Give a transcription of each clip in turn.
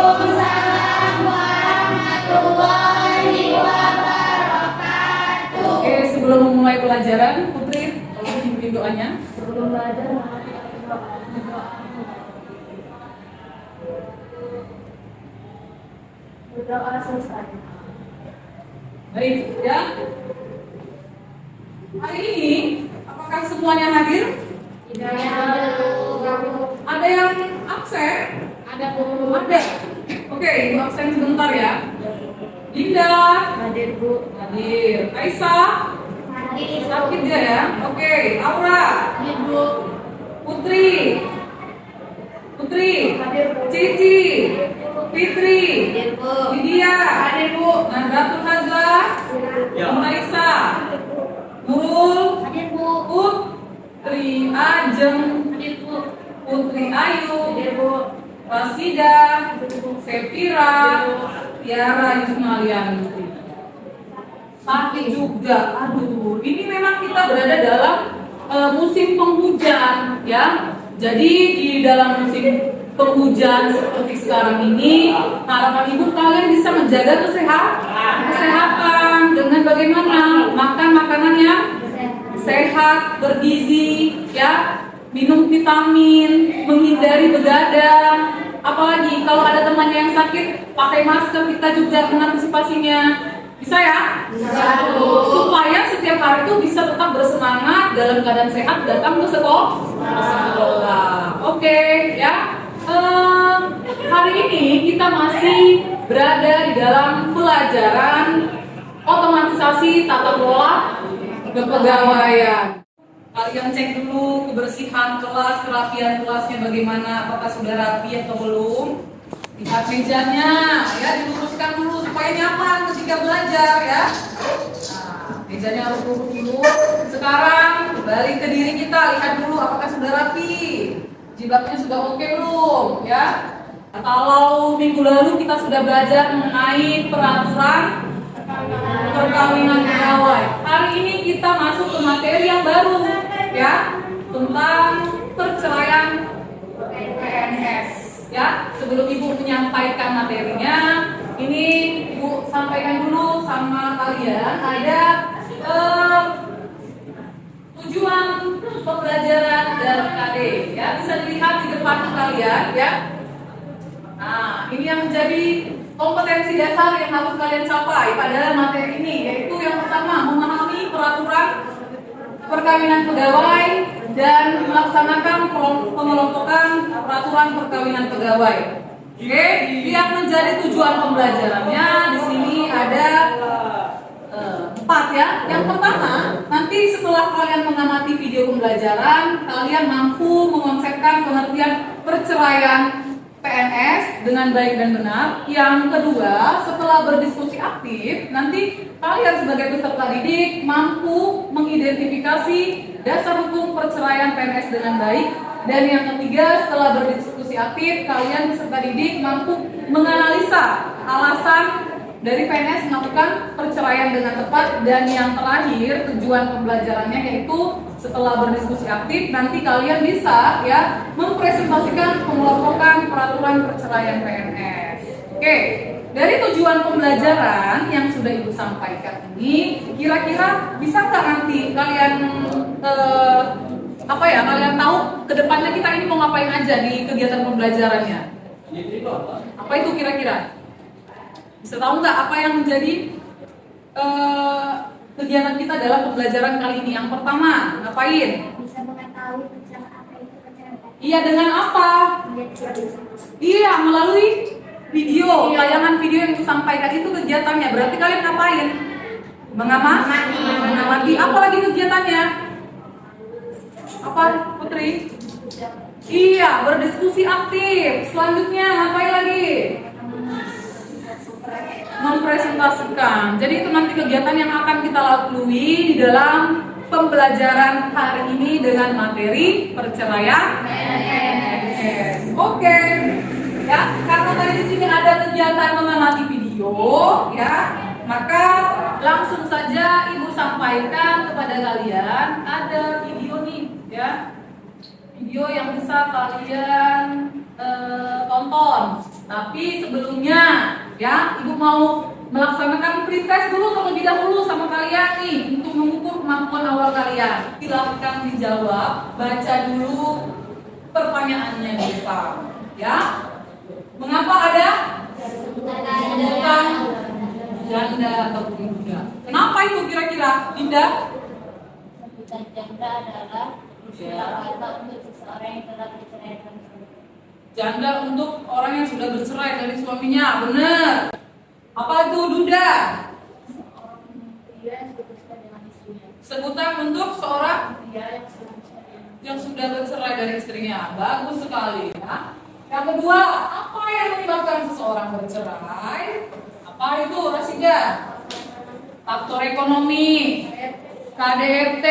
Waalaikumsalam warahmatullahi wabarakatuh. Oke, sebelum memulai pelajaran, Putri, tolong dipimpin doanya. Sebelum belajar, berdoa selesai. Baik, ya. Hari ini, apakah semuanya hadir? Tidak Ada yang absen? ada Bu. Ada. Oke, ibu absen sebentar ya. Linda, Hadir Bu. hadir. Aisyah, Hadir sakit dia ya. Oke, Aura, Hadir Bu. Putri, Hadir Bu. Cici, Fitri, Hadir Bu. Lydia, Hadir Bu. Nadratul Hazlah, Aisyah, Nurul, Hadir Bu. Putri Ajeng, Hadir Bu. Putri Ayu, Hadir Bu. Rasida, Sepira, Tiara Yusmalian. Sakit juga. Aduh, ini memang kita berada dalam musim penghujan ya. Jadi di dalam musim penghujan seperti sekarang ini, harapan ibu kalian bisa menjaga kesehatan dengan bagaimana makan makanan yang sehat, bergizi, ya, minum vitamin, menghindari begadang. Apalagi kalau ada temannya yang sakit, pakai masker, kita juga mengantisipasinya. Bisa ya? Bisa, Bu. Supaya setiap hari itu bisa tetap bersemangat dalam keadaan sehat datang ke sekolah. Oke, ya. Hari ini kita masih berada di dalam pelajaran otomatisasi tata kelola kepegawaian. Kalian cek dulu kebersihan kelas, kerapian kelasnya bagaimana, apakah sudah rapi atau belum. Lihat mejanya, ya, diluruskan dulu supaya nyaman ketika belajar ya. Nah, mejanya harus lurus dulu. Sekarang balik ke diri kita, lihat dulu apakah sudah rapi, jilbabnya sudah oke belum, ya. Kalau minggu lalu kita sudah belajar mengenai peraturan perkawinan pegawai. Hari ini kita masuk ke materi yang baru, ya, tentang perceraian PNS. Ya, sebelum ibu menyampaikan materinya, ini ibu sampaikan dulu sama kalian ada tujuan pembelajaran dari KD. Ya, bisa dilihat di depan kalian, ya. Nah, ini yang menjadi kompetensi dasar yang harus kalian capai pada materi ini, yaitu yang pertama memahami peraturan perkawinan pegawai dan melaksanakan pengelompokan peraturan perkawinan pegawai. Oke, yang menjadi tujuan pembelajarannya di sini ada 4 ya. Yang pertama, nanti setelah kalian mengamati video pembelajaran, kalian mampu mengonsepkan pengertian perceraian PNS dengan baik dan benar. Yang kedua, setelah berdiskusi aktif, nanti kalian sebagai peserta didik mampu mengidentifikasi dasar hukum perceraian PNS dengan baik. Dan yang ketiga, setelah berdiskusi aktif, kalian peserta didik mampu menganalisa alasan dari PNS melakukan perceraian dengan tepat. Dan yang terakhir, tujuan pembelajarannya yaitu setelah berdiskusi aktif, nanti kalian bisa ya mempresentasikan pengelompokan peraturan perceraian PNS. Oke, dari tujuan pembelajaran yang sudah ibu sampaikan ini, kira-kira bisa nggak nanti kalian kalian tahu kedepannya kita ini mau ngapain aja di kegiatan pembelajarannya? Apa itu kira-kira? Bisa tahu nggak apa yang menjadi kegiatan kita dalam pembelajaran kali ini? Yang pertama, ngapain? Bisa mengetahui perceraian apa itu perceraian. Iya, dengan apa? Iya, melalui video, tayangan video yang disampaikan itu kegiatannya. Berarti kalian ngapain? Mengamati. Apa lagi kegiatannya? Apa, Putri? Iya, berdiskusi aktif. Selanjutnya, ngapain lagi? Mempresentasikan. Jadi itu nanti kegiatan yang akan kita lalui di dalam pembelajaran hari ini dengan materi perceraian PNS. Oke. Ya, karena tadi di sini ada kegiatan mengamati video, ya, maka langsung saja ibu sampaikan kepada kalian ada video nih, ya, video yang bisa kalian tonton. Tapi sebelumnya ya, Ibu mau melaksanakan pretest dulu terlebih dahulu sama kalian nih untuk mengukur kemampuan awal kalian. Silahkan dijawab, baca dulu pertanyaannya di depan. Ya, mengapa ada sebutan janda atau duda? Kenapa itu kira-kira, Dinda? Sebutan janda adalah istilah kata untuk seseorang yang telah diceraikan. Janda untuk orang yang sudah bercerai dari suaminya, benar. Apa itu duda? Dia yang diputuskan dengan istrinya. Sebutan untuk seorang Dia yang sudah diceraikan. yang sudah bercerai dari istrinya. Bagus sekali ya. Yang kedua, apa yang menyebabkan seseorang bercerai? Apa itu, Rasida? Faktor ekonomi, KDRT.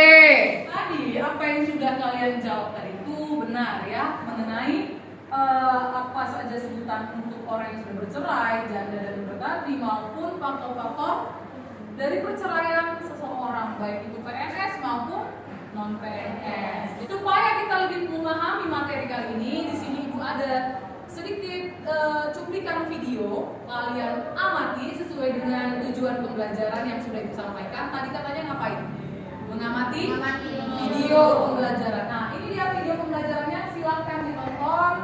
Tadi apa yang sudah kalian jawab tadi itu benar ya, mengenai apa saja sebutan untuk orang yang sudah bercerai, janda dan duda tadi, maupun faktor-faktor dari perceraian seseorang, baik itu PNS maupun non PNS. Supaya kita lebih memahami materi kali ini, di sini Ibu ada sedikit cuplikan video, kalian amati sesuai dengan tujuan pembelajaran yang sudah Ibu sampaikan. Tadi katanya ngapain? Mengamati video pembelajaran. Nah, ini dia video pembelajarannya, silahkan ditonton.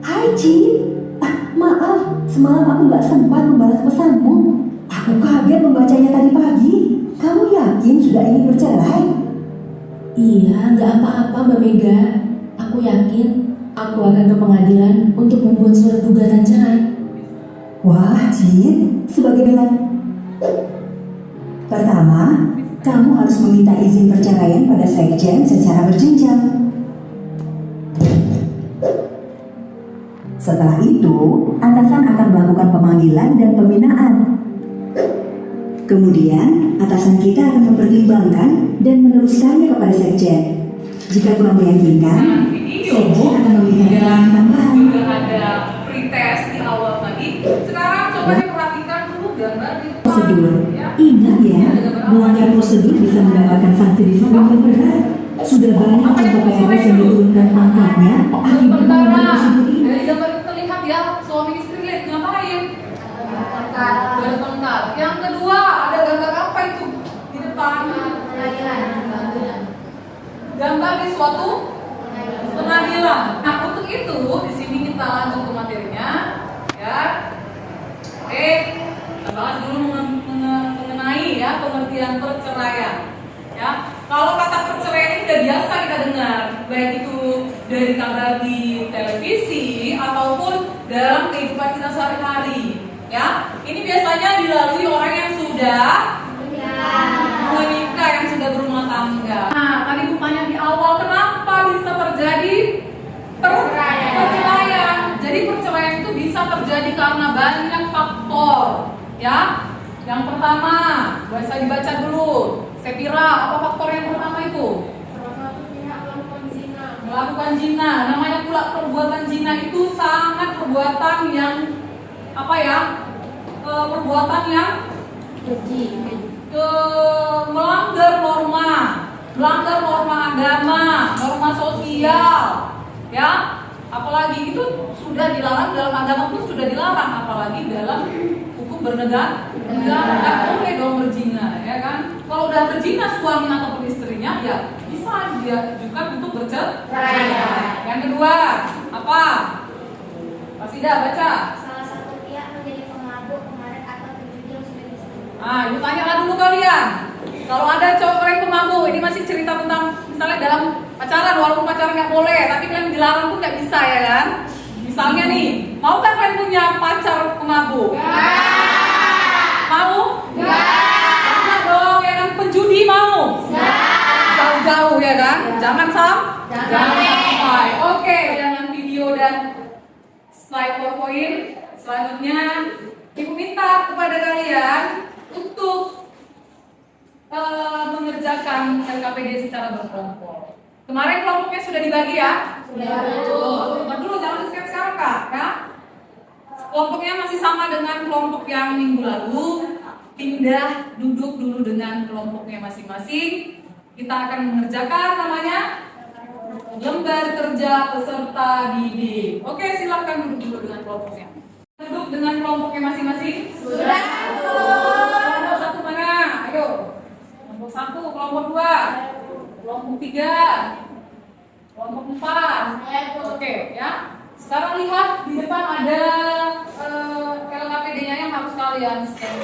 Hai Cin, maaf, semalam aku nggak sempat membalas pesanmu. Aku kaget membacanya tadi pagi. Kamu yakin sudah ingin bercerai? Iya, nggak apa-apa Mbak Mega. Aku yakin aku akan ke pengadilan untuk membuat surat gugatan cerai. Wah Cin, sebagaimana? Pertama, kamu harus meminta izin perceraian pada sekjen secara berjenjang. Setelah itu, atasan akan melakukan pemanggilan dan pembinaan. Kemudian, atasan kita akan mempertimbangkan dan meneruskannya kepada sekjen. Jika kurang meyakinkan, sekjen akan meminta keterangan tambahan. Juga ada pretest di awal tadi. Sekarang coba diperhatikan dulu gambar di depan. Prosedur. Ya. Ingat ya, melanggar prosedur bisa mendapatkan sanksi disiplin yang berat. Sudah banyak contoh PNS yang diturunkan pangkatnya akibat melanggar prosedur ini. Dari gambar itu terlihat ya, suami istri lihat ngapain? Bertengkar. Yang kedua, ada gambar apa itu di depan? Gambar di suatu pengadilan. Nah, untuk itu di sini kita lanjut ke materinya, ya. Oke, kita bahas dulu mengenai ya pengertian perceraian. Ya, kalau kata perceraian ini udah biasa kita dengar, baik itu dari kabar di televisi ataupun dalam kehidupan kita sehari-hari. Ya, ini biasanya dilalui orang yang sudah menikah, yang sudah berumah tangga. Nah, tadi bukanya di awal, kenapa bisa terjadi perceraian? Jadi perceraian itu bisa terjadi karena banyak faktor. Ya, yang pertama, bisa dibaca dulu. Sepira, apa faktor yang pertama itu? Salah satu pihak melakukan zina. Melakukan zina. Namanya pula perbuatan zina itu sangat perbuatan yang apa ya? Perbuatan yang melanggar norma agama, norma sosial, ya. Apalagi itu sudah dilarang dalam agama pun sudah dilarang, apalagi dalam hukum bernegara. Nggak boleh dong berzina, ya kan? Kalau udah berzina suami ataupun istrinya, ya bisa diajukan untuk bercerai. Yang kedua, apa? Pasida baca. Salah satu pihak menjadi pemabuk kemarin Nah, ibu tanyalah dulu kalian. Kalau ada cowok yang pemabuk, ini masih cerita tentang misalnya dalam pacaran, walaupun pacaran nggak boleh, tapi kalian dilarang pun nggak bisa ya kan? Misalnya nih, mau kan kalian punya pacar pemabuk? Mau? Karena dong, ya kan penjudi mau? Jauh-jauh ya kan? Jangan sampai. Oke, jangan video dan slide PowerPoint. Selanjutnya, ibu minta kepada kalian untuk mengerjakan LKPD secara berkelompok. Kemarin kelompoknya sudah dibagi ya? Sudah. Dulu jangan sekarang Kak, ya. Kelompoknya masih sama dengan kelompok yang minggu lalu. Pindah duduk dulu dengan kelompoknya masing-masing. Kita akan mengerjakan namanya lembar kerja peserta didik. Oke, silakan duduk dulu dengan kelompoknya. Duduk dengan kelompoknya masing-masing. Sudah. Kelompok satu mana? Ayo. Kelompok satu, kelompok dua, kelompok tiga, kelompok empat. Oke, ya. Sekarang lihat di depan ada LKPD-nya yang harus kalian scan.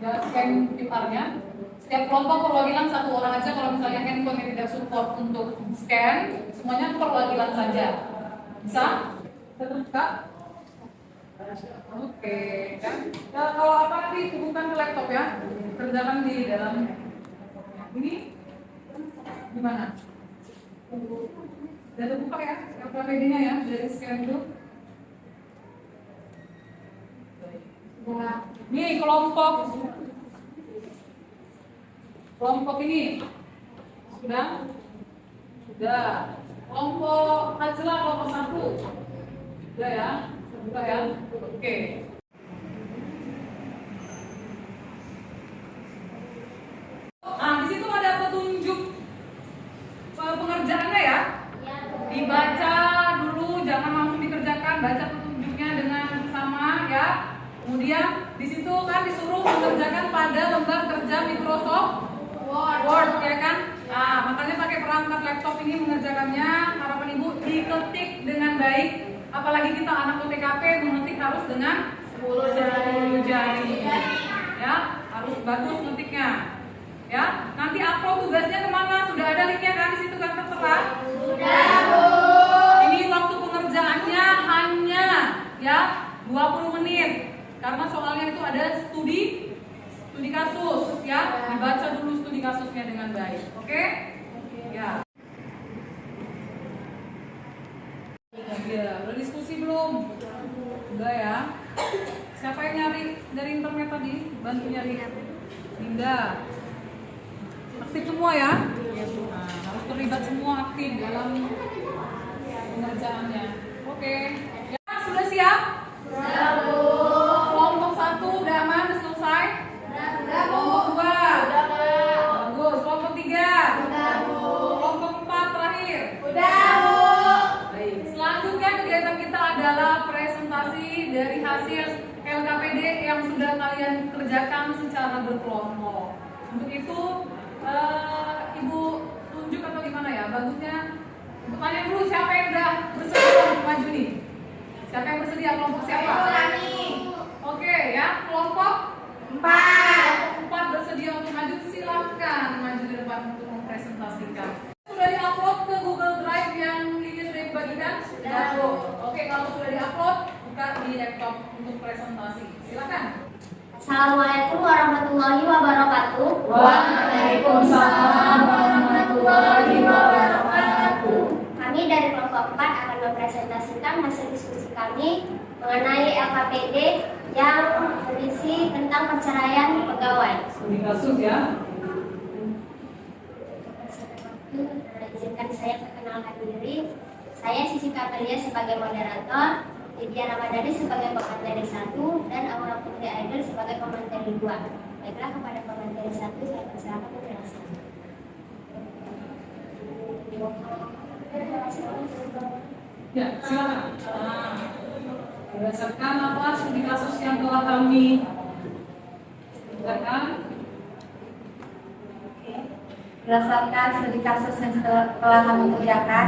Ya, scan QR-nya. Setiap kelompok perwakilan satu orang aja. Kalau misalnya handphone tidak support untuk scan, semuanya perwakilan saja. Bisa? Terus Kak? Oke, kan? Ya, kalau apa nanti hubungkan ke laptop ya. Kerjakan di dalam laptopnya. Ini gimana? Udah terbuka ya LKPD-nya ya dari scan itu. Nih kelompok ini sudah. Kelompok Najla kelompok satu sudah ya. Buka ya. Oke. Nah, di situ ada petunjuk pengerjaannya ya. Dibaca dulu, jangan langsung dikerjakan. Baca petunjuknya dengan sama ya. Kemudian di situ kan disuruh mengerjakan pada lembar kerja Microsoft Word ya kan. Nah, makanya pakai perangkat laptop ini mengerjakannya. Harapan ibu diketik dengan baik. Apalagi kita anak UTKP mengetik harus dengan 10 jari. Ya, harus bagus ngetiknya. Ya, nanti upload tugasnya kemana? Sudah ada linknya kan di situ kan tertera? Sudah, Bu. Ini waktu pengerjaannya hanya ya 20 menit. Karena soalnya itu ada studi kasus ya. Dibaca dulu studi kasusnya dengan baik. Oke? Ya. Ya, udah diskusi belum? Udah ya. Siapa yang nyari dari internet tadi? Bantu nyari. Linda. Aktif semua ya? Nah, harus terlibat semua aktif dalam pengerjaannya. Oke. Ya, sudah siap? Sudah, Bu. Kelompok satu udah aman, udah selesai? Kelompok dua? Bagus. Kelompok tiga? Kelompok empat terakhir? Baik. Selanjutnya kegiatan kita adalah presentasi dari hasil LKPD yang sudah kalian kerjakan secara berkelompok. Untuk itu ibu tunjuk atau gimana ya? Bagusnya ibu tanya dulu siapa yang udah bersedia untuk maju nih? Siapa yang bersedia? Kelompok siapa? Oke ya, kelompok 4 bersedia untuk maju, silakan maju ke depan untuk mempresentasikan. Sudah diupload ke Google Drive yang linknya sudah dibagikan? Sudah. Oke, kalau sudah diupload, buka di laptop untuk presentasi. Silakan. Assalamualaikum warahmatullahi wabarakatuh. Waalaikumsalam warahmatullahi wabarakatuh. Kami dari kelompok 4 akan mempresentasikan hasil diskusi kami mengenai LKPD yang berisi tentang perceraian pegawai. Studi kasus ya. Izinkan saya perkenalkan diri. Saya Sisi Kamelia sebagai moderator, Lydia Ramadhani sebagai pemateri 1, dan Aura Putri Aidil sebagai pemateri 2. Baiklah, kepada pemateri 1 saya persilakan menjelaskan. Ya, silakan. Berdasarkan apa studi kasus yang telah kami kerjakan? Berdasarkan studi kasus yang telah kami kerjakan,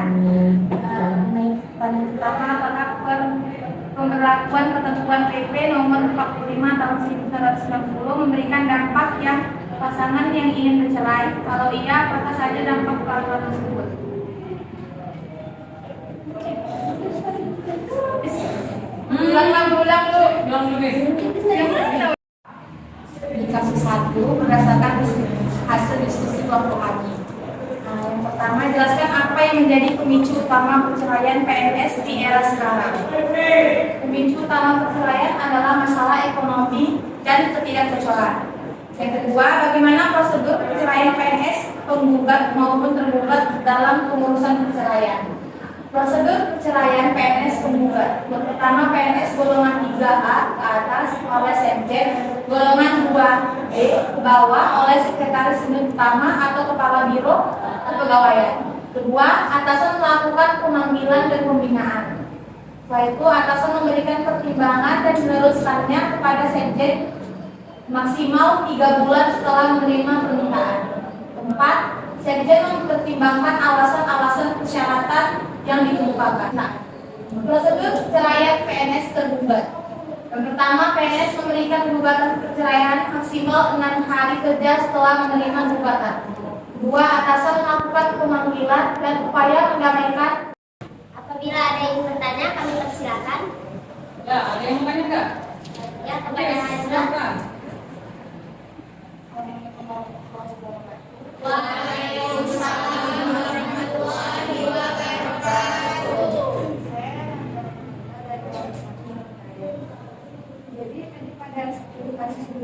paling pertama apakah pemberlakuan ketentuan PP nomor 45 tahun 1960 memberikan dampak yang pasangan yang ingin bercerai? Kalau iya, apa saja dampak peraturan tersebut? Ulang dulu guys. Di kasus 1 berdasarkan hasil diskusi kelompok kami. Nah, yang pertama, jelaskan apa yang menjadi pemicu utama perceraian PNS di era sekarang. Pemicu utama perceraian adalah masalah ekonomi dan ketidakcocokan. Yang kedua, bagaimana prosedur perceraian PNS penggugat maupun tergugat dalam pengurusan perceraian. Prosedur perceraian PNS penggugat. Yang pertama, PNS golongan 3A ke atas oleh Sekjen, golongan 2B ke bawah oleh Sekretaris Unit Utama atau Kepala Biro Kepegawaian. Kedua, atasan melakukan pemanggilan dan pembinaan. Setelah itu, atasan memberikan pertimbangan dan meneruskannya kepada Sekjen maksimal 3 bulan setelah menerima permintaan. Keempat, Sekjen mempertimbangkan alasan-alasan persyaratan yang dikemukakan. Nah, prosedur perceraian PNS tergugat. Yang pertama, PNS memberikan gugatan perceraian maksimal 6 hari kerja setelah menerima gugatan. Kedua, atasan melakukan pemanggilan dan upaya mendamaikan. Apabila ada yang bertanya, kami persilakan. Ya, ada yang mau tanya enggak? Ya, kepada Hazra. Silakan. Waalaikumsalam warahmatullahi wabarakatuh. Jadi tadi pada kasus 2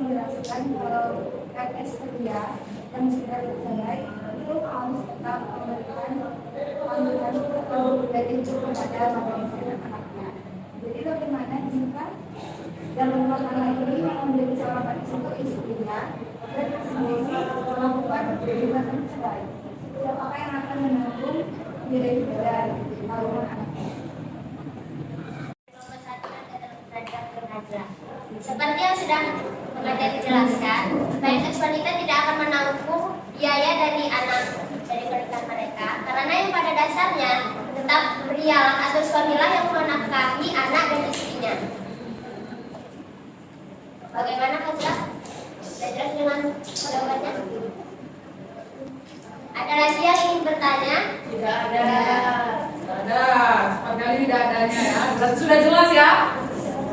menjelaskan kalau PNS kerja yang sudah bercerai itu harus tetap memberikan panggilan dari kepada anaknya. Jadi bagaimana jika dalam rumah tangga ini yang menjadi salah satu istrinya dan sendiri melakukan gugatan cerai? Siapakah yang akan menanggung biaya dari rumah anaknya? Seperti yang sudah pengajar jelaskan, PNS wanita tidak akan menanggung biaya dari pernikahan mereka, karena yang pada dasarnya tetap prialah atau suamilah yang menafkahi anak dan istrinya. Bagaimana Hazra? Sudah jelas dengan jawabannya? Ada lagi yang ingin bertanya? Tidak ada. Sama kali tidak adanya ya. Sudah jelas ya?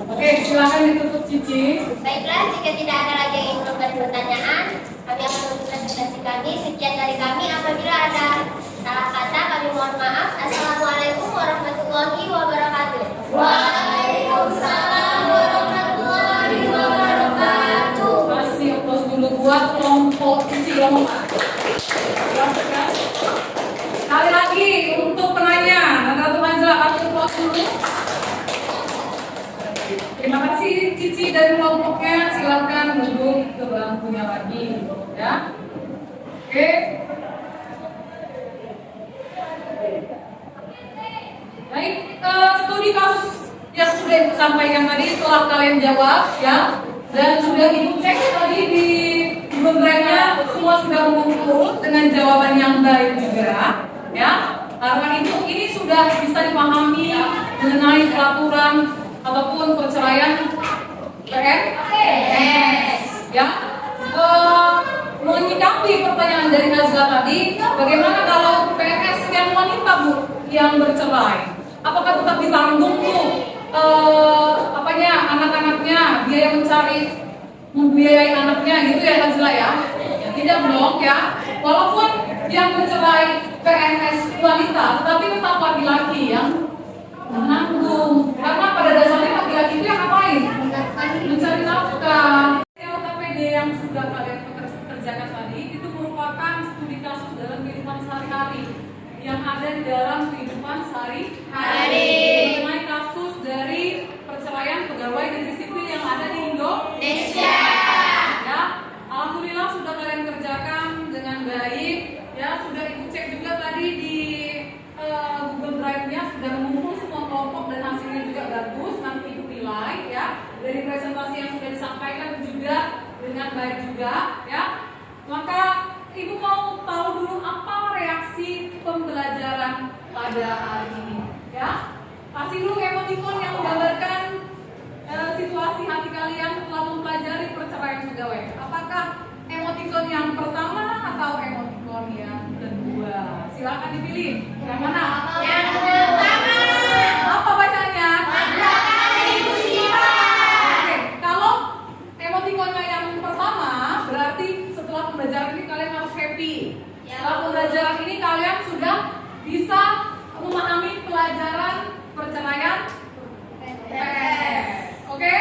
Oke, silakan ditutup Cici. Baiklah, jika tidak ada lagi yang ingin memberi pertanyaan, kami akan menutup presentasi kami. Sekian dari kami. Apabila ada salah kata, kami mohon maaf. Assalamualaikum warahmatullahi wabarakatuh. Waalaikumsalam warahmatullahi wabarakatuh. Masih upload dulu buat kelompok Cici lompat. Sekali lagi untuk penanya, Nadratul Hazra kasih upload dulu. Terima kasih Cici dan kelompoknya, silakan duduk ke bangkunya lagi, ya. Oke. Baik, studi kasus yang sudah Ibu sampaikan tadi telah kalian jawab, ya, dan sudah Ibu cek tadi di Google Drive-nya, semua sudah mengumpul dengan jawaban yang baik juga, ya. Karena itu ini sudah bisa dipahami mengenai peraturan ataupun perceraian PNS, ya. Menyikapi pertanyaan dari Nazla tadi, bagaimana kalau PNS yang wanita Bu yang bercerai, apakah tetap ditanggung tuh anak-anaknya, biaya membiayai anaknya gitu ya Nazla ya? Ya tidak dong ya, walaupun yang bercerai PNS wanita, tetapi tetap laki-laki yang menanggung, karena pada dasarnya laki-laki itu yang ngapain? Mencari nafkah. LKPD yang sudah kalian kerjakan tadi itu merupakan studi kasus dalam kehidupan sehari-hari yang ada di dalam kehidupan sehari-hari mengenai kasus dari perceraian pegawai negeri sipil yang ada di Indonesia. Ya, alhamdulillah sudah kalian kerjakan dengan baik. Ya, sudah Ibu cek juga tadi di Google Drive-nya sudah mengumpul semua kelompok dan hasilnya juga bagus. Nanti Ibu nilai ya dari presentasi yang sudah disampaikan juga dengan baik juga ya. Maka Ibu mau tahu dulu apa reaksi pembelajaran pada hari ini ya. Kasih dulu emoticon yang menggambarkan situasi hati kalian setelah mempelajari perceraian pegawai. Apakah emoticon yang pertama atau emoticon yang kedua? Silakan dipilih. Yang mana? Yang pertama. Apa bacanya? Oke, kalau emoticonnya yang pertama berarti setelah pembelajaran ini kalian harus happy. Setelah pembelajaran ini kalian sudah bisa memahami pelajaran perceraian PNS. Oke?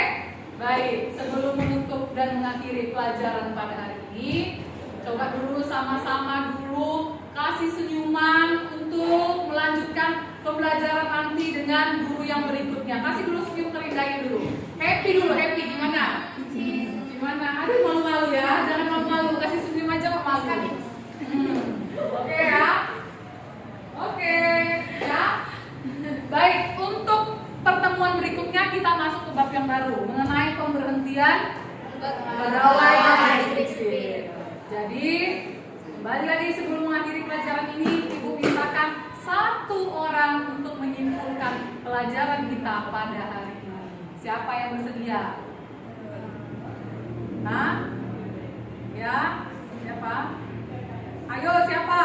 Baik, sebelum menutup dan mengakhiri pelajaran pada hari ini, coba dulu sama-sama dulu kasih senyuman untuk melanjutkan pembelajaran nanti dengan guru yang berikutnya. Kasih dulu senyum terindahnya dulu. Happy dulu, happy gimana? Gimana? Aduh malu-malu ya, jangan malu-malu, kasih senyum aja kok malu. Oke ya? Oke ya? Baik, untuk pertemuan berikutnya kita masuk ke bab yang baru mengenai pemberhentian pegawai listrik sipil. Jadi kembali lagi sebelum mengakhiri pelajaran ini, Ibu mintakan satu orang untuk menyimpulkan pelajaran kita pada hari ini. Siapa yang bersedia? Nah, ya, siapa? Ayo siapa?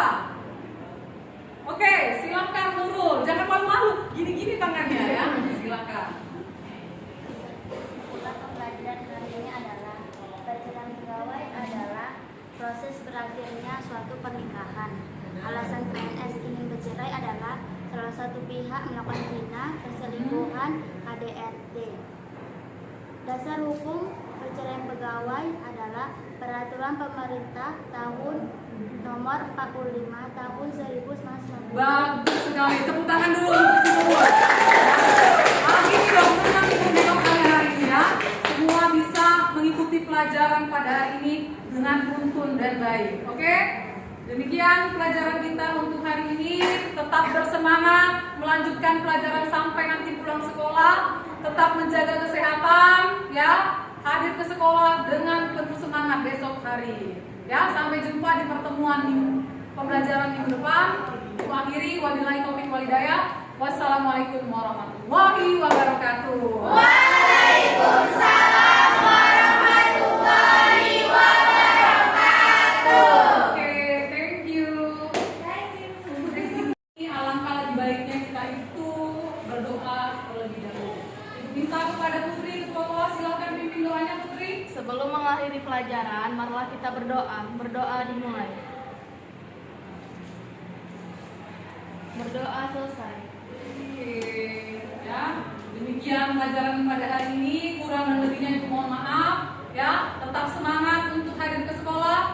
Oke, silakan Nurul. Jangan malu-malu, gini-gini tangannya ya. Silakan. Kesimpulan pembelajaran hari ini adalah perceraian pegawai adalah proses berakhirnya suatu pernikahan. Alasan PNS ingin bercerai adalah salah satu pihak melakukan zina, perselingkuhan, KDRT. Dasar hukum perceraian pegawai adalah Peraturan Pemerintah Tahun Nomor 45 Tahun 1990. Bagus sekali. Tepuk tangan dulu untuk si Nurul. Ini dong, senang Ibu nengok kalian hari ini ya. Semua bisa mengikuti pelajaran pada hari ini dengan runtun dan baik. Oke? Demikian pelajaran kita untuk hari ini. Tetap bersemangat melanjutkan pelajaran sampai nanti pulang sekolah. Tetap menjaga kesehatan ya. Hadir ke sekolah dengan penuh semangat besok hari. Ya, sampai jumpa di pertemuan pembelajaran minggu depan. Aku akhiri, wabillahi taufiq wal hidayah. Wassalamualaikum warahmatullahi wabarakatuh. Waalaikumsalam warahmatullahi wabarakatuh. Oke, thank you. Ini alangkah lebih baiknya kita itu berdoa terlebih dahulu. Minta kepada Putri Ketua kelas, silakan pimpin doanya Putri. Sebelum mengakhiri pelajaran, marilah kita berdoa. Berdoa dimulai. Berdoa selesai. Oke, ya. Demikian pelajaran pada hari ini. Kurang dan lebihnya mohon maaf. Ya, tetap semangat untuk hadir ke sekolah.